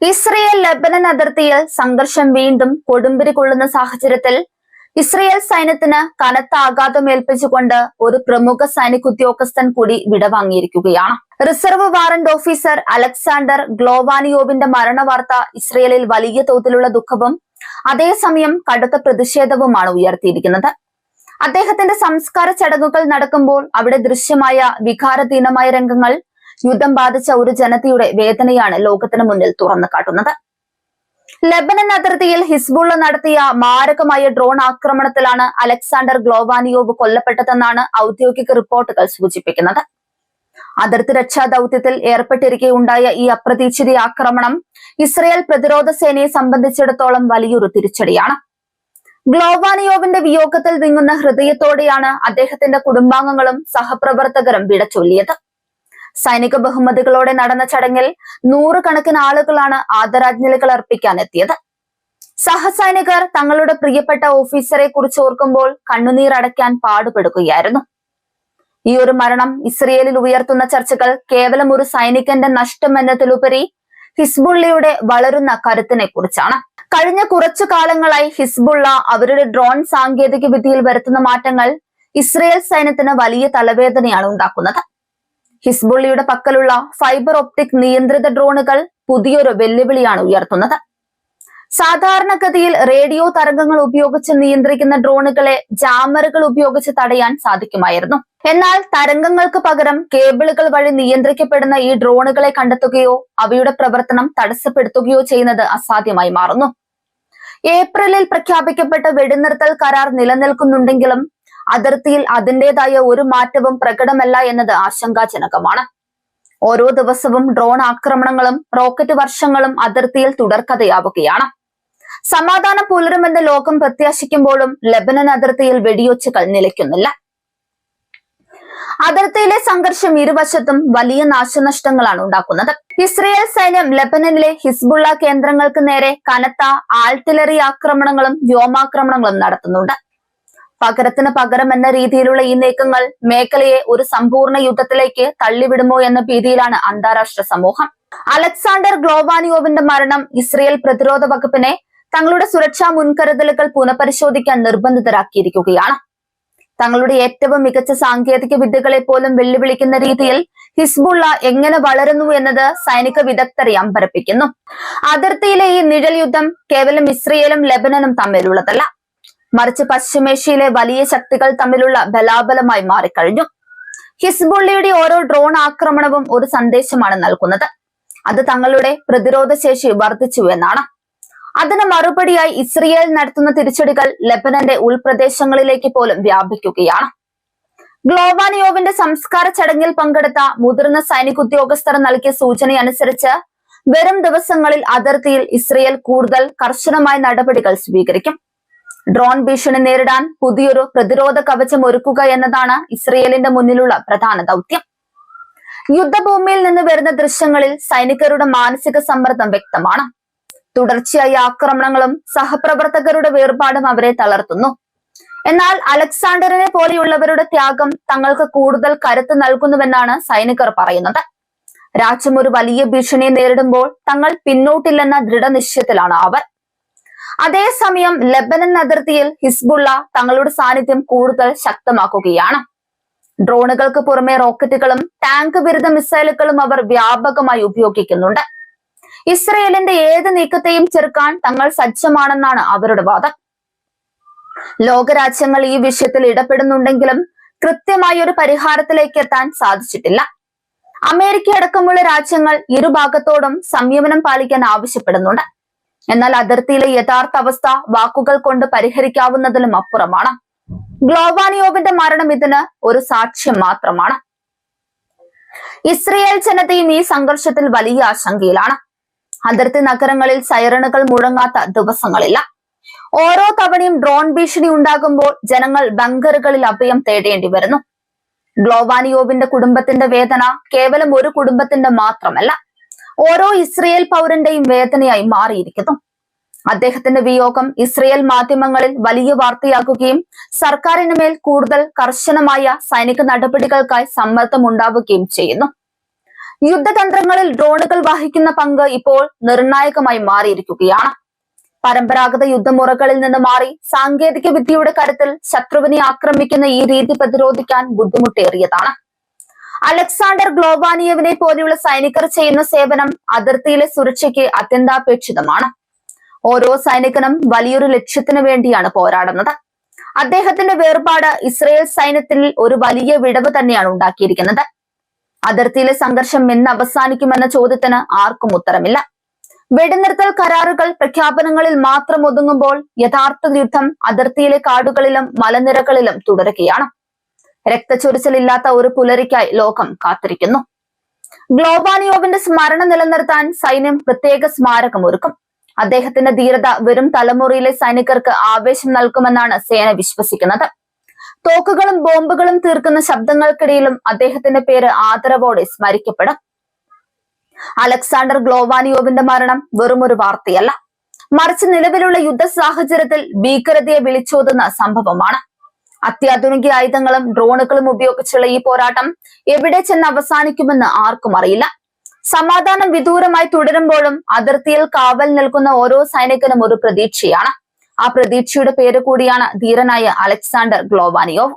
Israel Lebanon അതിർത്തിയിൽ സംഘർഷം വീണ്ടും കൊടുമ്പിരി കൊള്ളുന്ന സാഹചര്യത്തിൽ ഇസ്രയേൽ സൈന്യത്തിന് കനത്ത ആഘാതം ഏൽപ്പിച്ചുകൊണ്ട് ഒരു പ്രമുഖ സൈനിക ഉദ്യോഗസ്ഥൻ കൂടി വിടവാങ്ങിയിരിക്കുകയാണ്. റിസർവ് വാറന്റ് ഓഫീസർ അലക്സാണ്ടർ ഗ്ലോവാനിയോവിന്റെ മരണവാർത്ത ഇസ്രയേലിൽ വലിയ തോതിലുള്ള ദുഃഖവും അതേസമയം കടുത്ത പ്രതിഷേധവുമാണ് ഉയർത്തിയിരിക്കുന്നത്. അദ്ദേഹത്തിന്റെ സംസ്കാര ചടങ്ങുകൾ നടക്കുമ്പോൾ അവിടെ ദൃശ്യമായ വികാരധീനമായ രംഗങ്ങൾ യുദ്ധം ബാധിച്ച ഒരു ജനതയുടെ വേദനയാണ് ലോകത്തിന് മുന്നിൽ തുറന്നു കാട്ടുന്നത്. ലെബനൻ അതിർത്തിയിൽ ഹിസ്ബുള്ള നടത്തിയ മാരകമായ ഡ്രോൺ ആക്രമണത്തിലാണ് അലക്സാണ്ടർ ഗ്ലോവാനിയോവ് കൊല്ലപ്പെട്ടതെന്നാണ് ഔദ്യോഗിക റിപ്പോർട്ടുകൾ സൂചിപ്പിക്കുന്നത്. അതിർത്തി രക്ഷാ ദൌത്യത്തിൽ ഏർപ്പെട്ടിരിക്കെയുണ്ടായ ഈ അപ്രതീക്ഷിത ആക്രമണം ഇസ്രയേൽ പ്രതിരോധ സേനയെ സംബന്ധിച്ചിടത്തോളം വലിയൊരു തിരിച്ചടിയാണ്. ഗ്ലോവാനിയോവിന്റെ വിയോഗത്തിൽ വിങ്ങുന്ന ഹൃദയത്തോടെയാണ് അദ്ദേഹത്തിന്റെ കുടുംബാംഗങ്ങളും സഹപ്രവർത്തകരും വിട ചൊല്ലിയത്. സൈനിക ബഹുമതികളോടെ നടന്ന ചടങ്ങിൽ നൂറുകണക്കിന് ആളുകളാണ് ആദരാഞ്ജലികൾ അർപ്പിക്കാൻ എത്തിയത്. സഹസൈനികർ തങ്ങളുടെ പ്രിയപ്പെട്ട ഓഫീസറെ കുറിച്ച് ഓർക്കുമ്പോൾ കണ്ണുനീരടയ്ക്കാൻ പാടുപെടുകയായിരുന്നു. ഈ ഒരു മരണം ഇസ്രയേലിൽ ഉയർത്തുന്ന ചർച്ചകൾ കേവലം ഒരു സൈനികന്റെ നഷ്ടം എന്നതിലുപരി ഹിസ്ബുള്ളയുടെ വളരുന്ന കരുത്തിനെ കുറിച്ചാണ്. കഴിഞ്ഞ കുറച്ചു കാലങ്ങളായി ഹിസ്ബുള്ള അവരുടെ ഡ്രോൺ സാങ്കേതിക വിദ്യയിൽ വരുത്തുന്ന മാറ്റങ്ങൾ ഇസ്രയേൽ സൈന്യത്തിന് വലിയ തലവേദനയാണ് ഉണ്ടാക്കുന്നത്. ഹിസ്ബുള്ളയുടെ പക്കലുള്ള ഫൈബർ ഒപ്റ്റിക് നിയന്ത്രിത ഡ്രോണുകൾ പുതിയൊരു വെല്ലുവിളിയാണ് ഉയർത്തുന്നത്. സാധാരണഗതിയിൽ റേഡിയോ തരംഗങ്ങൾ ഉപയോഗിച്ച് നിയന്ത്രിക്കുന്ന ഡ്രോണുകളെ ജാമറുകൾ ഉപയോഗിച്ച് തടയാൻ സാധിക്കുമായിരുന്നു. എന്നാൽ തരംഗങ്ങൾക്ക് പകരം കേബിളുകൾ വഴി നിയന്ത്രിക്കപ്പെടുന്ന ഈ ഡ്രോണുകളെ കണ്ടെത്തുകയോ അവയുടെ പ്രവർത്തനം തടസ്സപ്പെടുത്തുകയോ ചെയ്യുന്നത് അസാധ്യമായി മാറുന്നു. ഏപ്രിലിൽ പ്രഖ്യാപിക്കപ്പെട്ട വെടിനിർത്തൽ കരാർ നിലനിൽക്കുന്നുണ്ടെങ്കിലും അതിർത്തിയിൽ അതിന്റേതായ ഒരു മാറ്റവും പ്രകടമല്ല എന്നത് ആശങ്കാജനകമാണ്. ഓരോ ദിവസവും ഡ്രോൺ ആക്രമണങ്ങളും റോക്കറ്റ് വർഷങ്ങളും അതിർത്തിയിൽ തുടർക്കഥയാവുകയാണ്. സമാധാനം പുലരുമെന്ന് ലോകം പ്രത്യാശിക്കുമ്പോഴും ലെബനൻ അതിർത്തിയിൽ വെടിയൊച്ചകൾ നിലയ്ക്കുന്നില്ല. അതിർത്തിയിലെ സംഘർഷം ഇരുവശത്തും വലിയ നാശനഷ്ടങ്ങളാണ് ഉണ്ടാക്കുന്നത്. ഇസ്രയേൽ സൈന്യം ലെബനനിലെ ഹിസ്ബുള്ള കേന്ദ്രങ്ങൾക്ക് നേരെ കനത്ത ആർട്ടിലറി ആക്രമണങ്ങളും വ്യോമാക്രമണങ്ങളും നടത്തുന്നുണ്ട്. പകരത്തിന് പകരം എന്ന രീതിയിലുള്ള ഈ നീക്കങ്ങൾ മേഖലയെ ഒരു സമ്പൂർണ്ണ യുദ്ധത്തിലേക്ക് തള്ളിവിടുമോ എന്ന ഭീതിയിലാണ് അന്താരാഷ്ട്ര സമൂഹം. അലക്സാണ്ടർ ഗ്ലോവാനിയോവിന്റെ മരണം ഇസ്രയേൽ പ്രതിരോധ വകുപ്പിനെ തങ്ങളുടെ സുരക്ഷാ മുൻകരുതലുകൾ പുനഃപരിശോധിക്കാൻ നിർബന്ധിതരാക്കിയിരിക്കുകയാണ്. തങ്ങളുടെ ഏറ്റവും മികച്ച സാങ്കേതിക വിദ്യകളെ പോലും വെല്ലുവിളിക്കുന്ന രീതിയിൽ ഹിസ്ബുള്ള എങ്ങനെ വളരുന്നു എന്നത് സൈനിക വിദഗ്ധരെ അമ്പരപ്പിക്കുന്നു. അതിർത്തിയിലെ ഈ നിഴൽ യുദ്ധം കേവലം ഇസ്രയേലും ലെബനനും തമ്മിലുള്ളതല്ല, മറിച്ച് പശ്ചിമേഷ്യയിലെ വലിയ ശക്തികൾ തമ്മിലുള്ള ബലാബലമായി മാറിക്കഴിഞ്ഞു. ഹിസ്ബുള്ളയുടെ ഓരോ ഡ്രോൺ ആക്രമണവും ഒരു സന്ദേശമാണ് നൽകുന്നത്. അത് തങ്ങളുടെ പ്രതിരോധ ശേഷി വർദ്ധിച്ചു എന്നാണ്. അതിന് മറുപടിയായി ഇസ്രയേൽ നടത്തുന്ന തിരിച്ചടികൾ ലെബനന്റെ ഉൾപ്രദേശങ്ങളിലേക്ക് പോലും വ്യാപിക്കുകയാണ്. ഗ്ലോവാനിയോവിന്റെ സംസ്കാര ചടങ്ങിൽ പങ്കെടുത്ത മുതിർന്ന സൈനിക ഉദ്യോഗസ്ഥർ നൽകിയ സൂചനയനുസരിച്ച് വരും ദിവസങ്ങളിൽ അതിർത്തിയിൽ ഇസ്രയേൽ കൂടുതൽ കർശനമായ നടപടികൾ സ്വീകരിക്കും. ഡ്രോൺ ഭീഷണി നേരിടാൻ പുതിയൊരു പ്രതിരോധ കവചം ഒരുക്കുക എന്നതാണ് ഇസ്രയേലിന്റെ മുന്നിലുള്ള പ്രധാന ദൗത്യം. യുദ്ധഭൂമിയിൽ നിന്ന് വരുന്ന ദൃശ്യങ്ങളിൽ സൈനികരുടെ മാനസിക സമ്മർദ്ദം വ്യക്തമാണ്. തുടർച്ചയായ ആക്രമണങ്ങളും സഹപ്രവർത്തകരുടെ വേർപാടും അവരെ തളർത്തുന്നു. എന്നാൽ അലക്സാണ്ടറിനെ പോലെയുള്ളവരുടെ ത്യാഗം തങ്ങൾക്ക് കൂടുതൽ കരുത്ത് നൽകുന്നുവെന്നാണ് സൈനികർ പറയുന്നത്. രാജ്യം ഒരു വലിയ ഭീഷണിയെ നേരിടുമ്പോൾ തങ്ങൾ പിന്നോട്ടില്ലെന്ന ദൃഢനിശ്ചയത്തിലാണ് അവർ. അതേസമയം ലെബനൻ അതിർത്തിയിൽ ഹിസ്ബുള്ള തങ്ങളുടെ സാന്നിധ്യം കൂടുതൽ ശക്തമാക്കുകയാണ്. ഡ്രോണുകൾക്ക് പുറമെ റോക്കറ്റുകളും ടാങ്ക് വിരുദ്ധ മിസൈലുകളും അവർ വ്യാപകമായി ഉപയോഗിക്കുന്നുണ്ട്. ഇസ്രയേലിന്റെ ഏത് നീക്കത്തെയും ചെറുക്കാൻ തങ്ങൾ സജ്ജമാണെന്നാണ് അവരുടെ വാദം. ലോകരാജ്യങ്ങൾ ഈ വിഷയത്തിൽ ഇടപെടുന്നുണ്ടെങ്കിലും കൃത്യമായ ഒരു പരിഹാരത്തിലേക്ക് എത്താൻ സാധിച്ചിട്ടില്ല. അമേരിക്ക അടക്കമുള്ള രാജ്യങ്ങൾ ഇരുഭാഗത്തോടും സംയമനം പാലിക്കാൻ ആവശ്യപ്പെടുന്നുണ്ട്. എന്നാൽ അതിർത്തിയിലെ യഥാർത്ഥ അവസ്ഥ വാക്കുകൾ കൊണ്ട് പരിഹരിക്കാവുന്നതിലും അപ്പുറമാണ്. ഗ്ലോവാനിയോവിന്റെ മരണം ഇതിന് ഒരു സാക്ഷ്യം മാത്രമാണ്. ഇസ്രയേൽ ജനതയും ഈ സംഘർഷത്തിൽ വലിയ ആശങ്കയിലാണ്. അതിർത്തി നഗരങ്ങളിൽ സൈറണുകൾ മുഴങ്ങാത്ത ദിവസങ്ങളില്ല. ഓരോ തവണയും ഡ്രോൺ ഭീഷണി ഉണ്ടാകുമ്പോൾ ജനങ്ങൾ ബങ്കറുകളിൽ അഭയം തേടേണ്ടി വരുന്നു. ഗ്ലോവാനിയോവിന്റെ കുടുംബത്തിന്റെ വേദന കേവലം ഒരു കുടുംബത്തിന്റെ മാത്രമല്ല, ഓരോ ഇസ്രയേൽ പൗരന്റെയും വേദനയായി മാറിയിരിക്കുന്നു. അദ്ദേഹത്തിന്റെ വിയോഗം ഇസ്രയേൽ മാധ്യമങ്ങളിൽ വലിയ വാർത്തയാക്കുകയും സർക്കാരിന് മേൽ കൂടുതൽ കർശനമായ സൈനിക നടപടികൾക്കായി സമ്മർദ്ദം ഉണ്ടാവുകയും ചെയ്യുന്നു. യുദ്ധതന്ത്രങ്ങളിൽ ഡ്രോണുകൾ വഹിക്കുന്ന പങ്ക് ഇപ്പോൾ നിർണായകമായി മാറിയിരിക്കുകയാണ്. പരമ്പരാഗത യുദ്ധമുറകളിൽ നിന്ന് മാറി സാങ്കേതിക വിദ്യയുടെ കരുത്തിൽ ശത്രുവിനെ ആക്രമിക്കുന്ന ഈ രീതി പ്രതിരോധിക്കാൻ ബുദ്ധിമുട്ടേറിയതാണ്. അലക്സാണ്ടർ ഗ്ലോവാനിയവിനെ പോലെയുള്ള സൈനികർ ചെയ്യുന്ന സേവനം അതിർത്തിയിലെ സുരക്ഷയ്ക്ക് അത്യന്താപേക്ഷിതമാണ്. ഓരോ സൈനികനും വലിയൊരു ലക്ഷ്യത്തിനു വേണ്ടിയാണ് പോരാടുന്നത്. അദ്ദേഹത്തിന്റെ വേർപാട് ഇസ്രയേൽ സൈന്യത്തിൽ ഒരു വലിയ വിടവ് തന്നെയാണ് ഉണ്ടാക്കിയിരിക്കുന്നത്. അതിർത്തിയിലെ സംഘർഷം എന്ന് അവസാനിക്കുമെന്ന ചോദ്യത്തിന് ആർക്കും ഉത്തരമില്ല. വെടിനിർത്തൽ കരാറുകൾ പ്രഖ്യാപനങ്ങളിൽ മാത്രം ഒതുങ്ങുമ്പോൾ യഥാർത്ഥ യുദ്ധം അതിർത്തിയിലെ കാടുകളിലും മലനിരകളിലും തുടരുകയാണ്. രക്തച്ചൊരിച്ചിലില്ലാത്ത ഒരു പുലരിക്കായി ലോകം കാത്തിരിക്കുന്നു. ഗ്ലോവാനിയോവിന്റെ സ്മരണ നിലനിർത്താൻ സൈന്യം പ്രത്യേക സ്മാരകം ഒരുക്കും. അദ്ദേഹത്തിന്റെ ധീരത വരും തലമുറയിലെ സൈനികർക്ക് ആവേശം നൽകുമെന്നാണ് സേന വിശ്വസിക്കുന്നത്. തോക്കുകളും ബോംബുകളും തീർക്കുന്ന ശബ്ദങ്ങൾക്കിടയിലും അദ്ദേഹത്തിന്റെ പേര് ആദരവോടെ സ്മരിക്കപ്പെടും. അലക്സാണ്ടർ ഗ്ലോവാനിയോവിന്റെ മരണം വെറുമൊരു വാർത്തയല്ല, മറിച്ച് നിലവിലുള്ള യുദ്ധ സാഹചര്യത്തിൽ ഭീകരതയെ വിളിച്ചോതുന്ന സംഭവമാണ്. അത്യാധുനിക ആയുധങ്ങളും ഡ്രോണുകളും ഉപയോഗിച്ചുള്ള ഈ പോരാട്ടം എവിടെ ചെന്ന് അവസാനിക്കുമെന്ന് ആർക്കും അറിയില്ല. സമാധാനം വിദൂരമായി തുടരുമ്പോഴും അതിർത്തിയിൽ കാവൽ നിൽക്കുന്ന ഓരോ സൈനികനും ഒരു പ്രതീക്ഷയാണ്. ആ പ്രതീക്ഷയുടെ പേര് കൂടിയാണ് ധീരനായ അലക്സാണ്ടർ ഗ്ലോവാനിയോവ്.